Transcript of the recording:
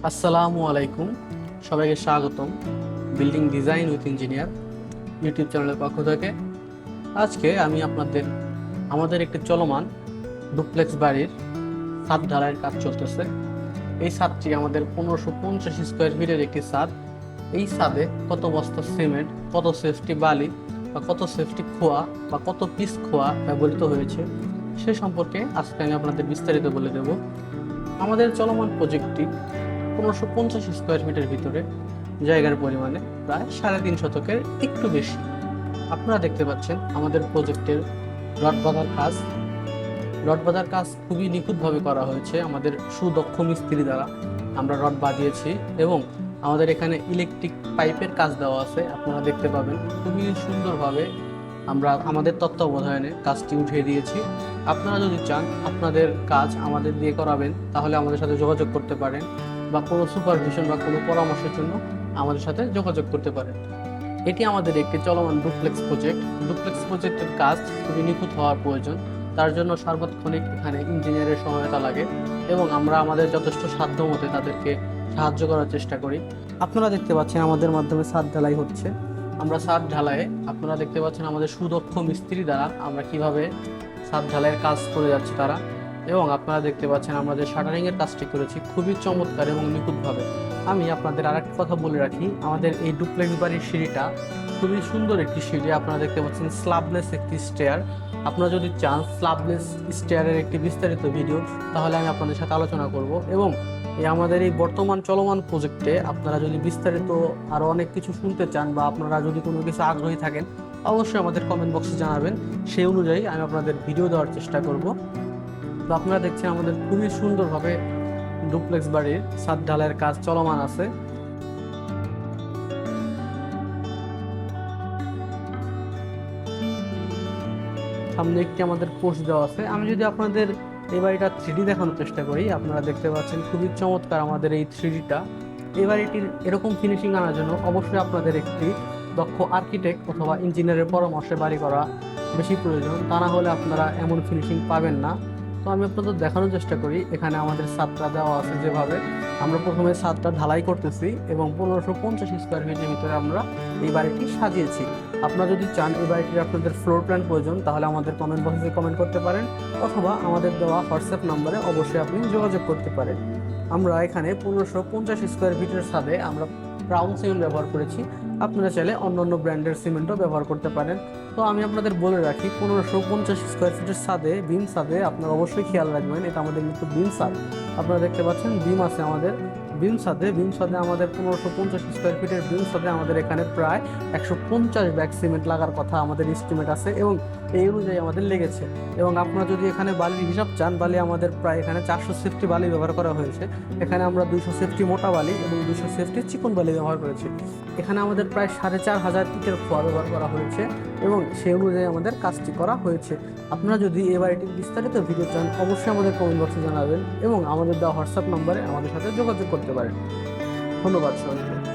আসসালামু আলাইকুম, সবাইকে স্বাগতম building design with engineer YouTube চ্যানেলের পক্ষ থেকে। আজকে আমি আমাদের একটি চলমান ডুপ্লেক্স বাড়ির ছাদ ঢালাইয়ের কাজ চলতেছে। এই ছাদটি আমাদের 1550 স্কোয়ার ফিটের একটি ছাদ। এই ছাদে কত বস্তা সিমেন্ট, কত সেফটি বালি বা কত সেফটি খোয়া বা কত পিস খোয়া ব্যবহৃত হয়েছে সে সম্পর্কে আজকে আমি আপনাদের বিস্তারিত বলে দেব। আমাদের চলমান প্রজেক্টটি 1550 স্কোয়ার ফিটের ভিতরে জায়গার পরিমাণে প্রায় 3.5 শতকের একটু বেশি। আপনারা দেখতে পাচ্ছেন আমাদের প্রজেক্টের রড বাঁধার কাজ খুবই নিখুঁতভাবে করা হয়েছে। আমাদের সুদক্ষ মিস্ত্রি দ্বারা আমরা রড বাঁধিয়েছি এবং আমাদের এখানে ইলেকট্রিক পাইপের কাজ দেওয়া আছে। আপনারা দেখতে পাবেন খুবই সুন্দরভাবে আমরা আমাদের তত্ত্বাবধানে কাজটি উঠিয়ে দিয়েছি। আপনারা যদি চান আপনাদের কাজ আমাদের দিয়ে করাবেন তাহলে আমাদের সাথে যোগাযোগ করতে পারেন, বা কোনো সুপারভিশন বা কোনো পরামর্শের জন্য আমাদের সাথে যোগাযোগ করতে পারেন। এটি আমাদের একটি চলমান ডুপ্লেক্স প্রজেক্টের কাজ খুবই নিখুঁত হওয়ার প্রয়োজন। তার জন্য সার্বক্ষণিক এখানে ইঞ্জিনিয়ারের সহায়তা লাগে এবং আমরা আমাদের যথেষ্ট সাধ্য মতে তাদেরকে সাহায্য করার চেষ্টা করি। আপনারা দেখতে পাচ্ছেন আমাদের মাধ্যমে ছাদ ঢালাই হচ্ছে। আমরা ছাদ ঢালাইয়ে আপনারা দেখতে পাচ্ছেন আমাদের সুদক্ষ মিস্ত্রি দ্বারা আমরা কিভাবে ছাদ ঢালাইয়ের কাজ করে যাচ্ছে তারা, এবং আপনারা দেখতে পাচ্ছেন আমরা যে শাটারিংয়ের কাজটি করেছি খুবই চমৎকার এবং নিখুঁতভাবে। আমি আপনাদের আরেকটা কথা বলে রাখি, আমাদের এই ডুপ্লেক্স বাড়ির সিঁড়িটা খুবই সুন্দর একটি সিঁড়ি। আপনারা দেখতে পাচ্ছেন স্ল্যাবলেস একটি স্টেয়ার। আপনারা যদি চান স্ল্যাবলেস স্টেয়ারের একটি বিস্তারিত ভিডিও, তাহলে আমি আপনাদের সাথে আলোচনা করব। এবং আমাদের এই বর্তমান চলমান প্রজেক্টে আপনারা যদি বিস্তারিত আরও অনেক কিছু শুনতে চান বা আপনারা যদি কোনো কিছু আগ্রহী থাকেন, অবশ্যই আমাদের কমেন্ট বক্সে জানাবেন। সেই অনুযায়ী আমি আপনাদের ভিডিও দেওয়ার চেষ্টা করব। তো আপনারা দেখছেন আমাদের খুবই সুন্দরভাবে ডুপ্লেক্স বাড়ির ছাদ ঢালাইয়ের কাজ চলমান আছে। সামনে একটি আমাদের পোস্ট দেওয়া আছে। আমি যদি আপনাদের এই বাড়িটা 3D দেখানোর চেষ্টা করি, আপনারা দেখতে পাচ্ছেন খুবই চমৎকার আমাদের এই 3Dটা। এই বাড়িটির এরকম ফিনিশিং আনার জন্য অবশ্যই আপনাদের একটি দক্ষ আর্কিটেক্ট অথবা ইঞ্জিনিয়ারের পরামর্শে বাড়ি করা বেশি প্রয়োজন, তা না হলে আপনারা এমন ফিনিশিং পাবেন না। তো আমি আপনাদের দেখানোর চেষ্টা করি। এখানে আমাদের ছাদটা দেওয়া আছে যেভাবে, আমরা প্রথমে ছাদটা ঢালাই করতেছি এবং 1550 স্কোয়ার ফিটের ভিতরে আমরা এই বাড়িটি সাজিয়েছি। আপনারা যদি চান এই বাড়িটির আপনাদের ফ্লোর প্ল্যান প্রয়োজন, তাহলে আমাদের কমেন্ট বক্সে কমেন্ট করতে পারেন, অথবা আমাদের দেওয়া হোয়াটসঅ্যাপ নাম্বারে অবশ্যই আপনি যোগাযোগ করতে পারেন। আমরা এখানে 1550 স্কোয়ার ফিটের ছাদে আমরা ব্রাউন সিমেন্ট ব্যবহার করেছি। আপনারা চাইলে অন্যান্য ব্র্যান্ডের সিমেন্টও ব্যবহার করতে পারেন। তো আমি আপনাদের বলে রাখি, 1550 স্কোয়ার ফিটের ছাদে বিম ছাদে আপনারা অবশ্যই খেয়াল রাখবেন, এটা আমাদের কিন্তু বিম ছাদ। আপনারা দেখতে পাচ্ছেন বিম আছে আমাদের বিম ছাদে আমাদের 1550 স্কোয়ার ফিটের বিম ছাদে আমাদের এখানে প্রায় 150 ব্যাগ সিমেন্ট লাগার কথা আমাদের এস্টিমেট আছে এবং এই অনুযায়ী আমাদের লেগেছে। এবং আপনারা যদি এখানে বালির হিসাব চান, বালি আমাদের প্রায় এখানে 400 সেফটি বালি ব্যবহার করা হয়েছে। এখানে আমরা 200 সেফটি মোটা বালি এবং 200 সেফটি চিকন বালি ব্যবহার করেছি। এখানে আমাদের প্রায় 4500 ইটের খোয়া ব্যবহার করা হয়েছে এবং সেই অনুযায়ী আমাদের কাজটি করা হয়েছে। আপনারা যদি এই বাড়িটির বিস্তারিত ভিডিও চান, অবশ্যই আমাদের কমেন্ট বক্সে জানাবেন এবং আমাদের দেওয়া হোয়াটসঅ্যাপ নম্বরে আমাদের সাথে যোগাযোগ করতে পারেন। ধন্যবাদ সবাইকে।